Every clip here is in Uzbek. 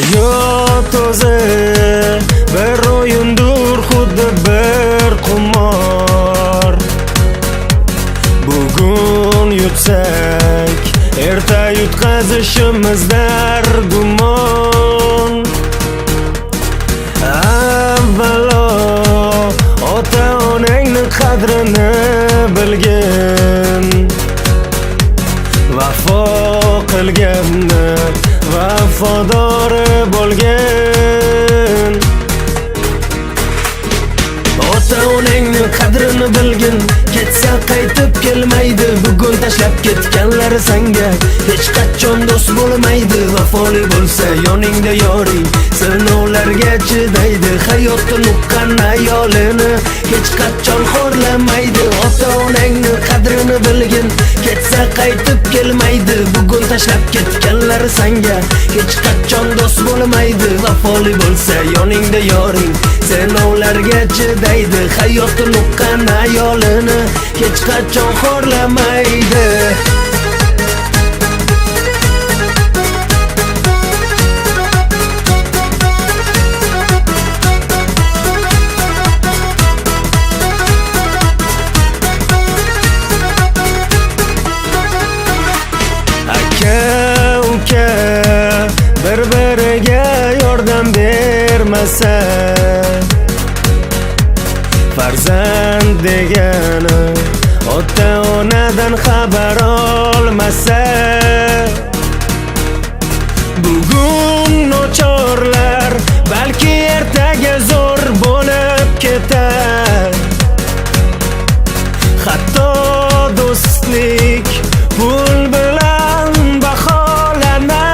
Hayot o'zi bir o'yindir, xuddi bir qumor. Bugun yutsak, erta yutqazishimizdir gumon. Avvalo ota-onangni qadrini bilgin, vafo qilganni vafodori bo'lgin. Ota-onangni qadrini bilgin, ketsa qaytib kelmaydi. Bugun tashlab ketganlari senga hech qachon do'st bo'lmaydi. Vafoli bo'lsa yoningda yoring, sinovlarga chidaydi. Hayotni nuqqan ayolini hech qachon xo'rlamaydi. Ota-onangni qadrini bilgin, ketsa qaytib kelmaydi. Bugun tashlab ketganlari senga hech qachon do'st bo'lmaydi. Vafoli bo'lsa yoningda yoring, sinovlarga chidaydi. Hayotni nuqqan ayolini hech qachon xo'rlamaydi. Aka-uka bir-biriga yordam bermasa, farzand degani ota-onadan xabar olmasa, bugun nochorlar balki ertaga zo'r bo'lib ketar. Hatto do'stlik pul bilan baholanar.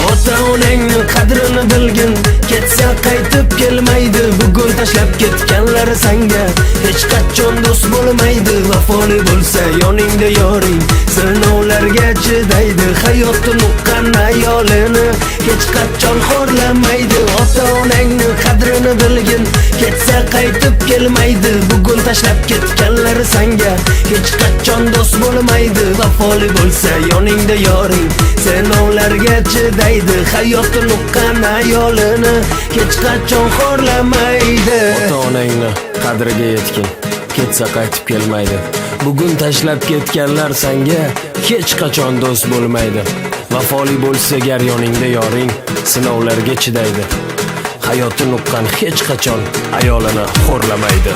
Ota-onangni qadrini bilgin, ketsa qaytib kelmaydi. Bugun tashlab ketganlari senga hech qachon do'st bo'lmaydi. Vafoli bo'lsa yoningda yoring, sinovlarga chidaydi. Hayotni nuqqan ayolini hech qachon xo'rlamaydi. Ota-onangni qadrini bilgin, ketsa qaytib kelmaydi. Bugun tashlab ketganlari senga hech qachon do'st bo'lmaydi. Vafoli bo'lsa yoningda yoring, sinovlarga chidaydi. Hayotni nuqqan ayolini hech qachon xo'rlamaydi. Ota-onangni qadriga yetgin, ketsa qaytib kelmaydi. Bugun tashlab ketganlar senga hech qachon do'st bo'lmaydi. Vafoli bo'lsa gar yoningda yoring, sinovlarga chidaydi. Hayotni nuqqan hech qachon ayolini xo'rlamaydi.